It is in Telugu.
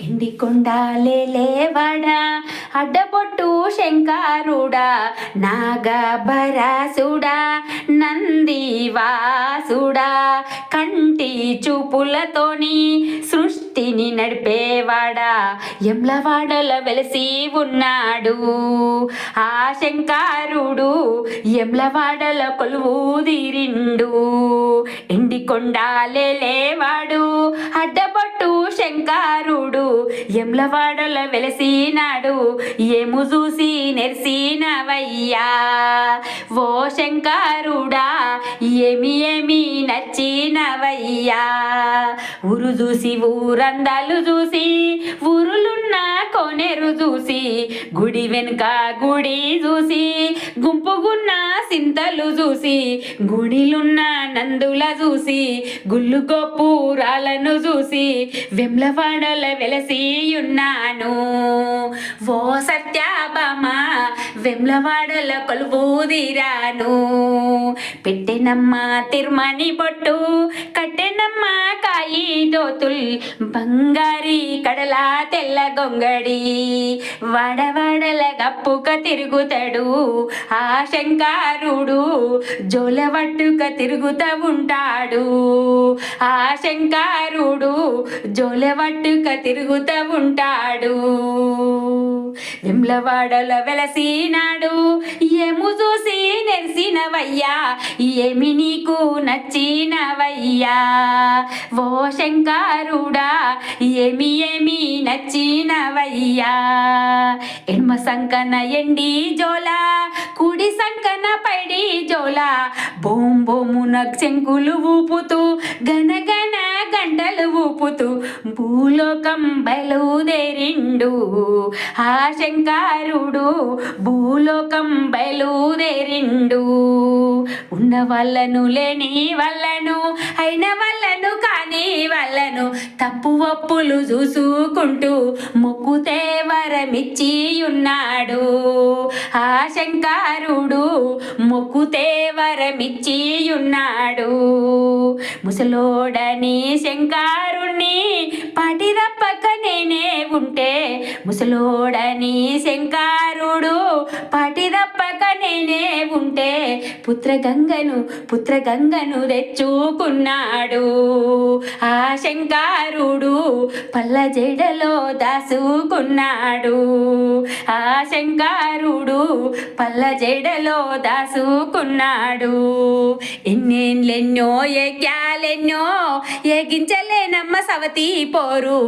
ఎండికొండాలేవాడా అడ్డబొట్టు శంకరుడా నాగభరాసుడా నందివాసుడా కంటి చూపులతోని సృష్టిని నడిపేవాడా యమ్లవాడల వెలసి ఉన్నాడు ఆ శంకరుడు యమ్లవాడల కొలువుదీరిండు ఎండికొండాలేవాడు అడ్డబొట్టు శంకరుడు యమ్లవాడల వెలసినాడు ఏము చూసి నెరిసినవయ్యా ఓ శంకరుడా ఏమి నచ్చినవయ్యా ఊరు చూసి ఊరందాలు చూసి ఊరులున్న కోనేరు చూసి గుడి వెనుక గుడి చూసి గుంపుగున్న సింతలు చూసి గుడిలున్న నందుల చూసి గుళ్ళు గోపురాలను చూసి వెమ్లవాడల వెలసి ఉన్నాను ఓ సత్యభామ వెమ్లవాడల కొలువుదీరాను పెట్టెనమ్మ తిరుమణి బొట్టు కట్టెనమ్మ కాయి దోతుల్ బంగారి కడల తెల్ల గొంగడి వాడవాడల గప్పుక తిరుగుతాడు ఆ శంకరుడు జోలవట్టుక తిరుగుతూ ఉంటాడు ఆ శంకరుడు జోలవట్టుక తిరుగుతూ ఉంటాడు వెమ్లవాడల వెలసినాడు ఏము చూసి నెరిసినవయ్యా ఏమి నీకు నచ్చినవయ్యా ఓ శంకరుడా ఏమి నచ్చినవయ్యా ఎడమ సంకన ఎండి జోల కుడి సంకన పైడి జోల బోం బోమున శంకులు ఊపుతూ గనగన గంటలు ఊపుతూ భూలోకం బయలుదేరిండు ఆ శంకరుడు భూలోకం బయలుదేరిండు ఉన్న వాళ్ళను లేని వాళ్ళను అయిన వాళ్ళను కాని వాళ్ళను తప్పు ఒప్పులు చూసుకుంటూ మొక్కుతే వరమిచ్చి ఉన్నాడు ఆ శంకరుడు మొక్కుతే వరమిచ్చి ఉన్నాడు ముసలోడని శంకరుణ్ణి పాటి తప్పక నేనే ఉంటే ముసలోడని శంకరుడు పాటి తప్పక నేనే ఉంటే పుత్రగంగను తెచ్చుకున్నాడు ఆ శంకరుడు పల్ల జడలో దాసుకున్నాడు ఆ శంకరుడు పల్ల జడలో దాసుకున్నాడు ఎన్నెన్నో యజ్ఞాలెన్నో ఏగించలేనమ్మ సవతి పోరు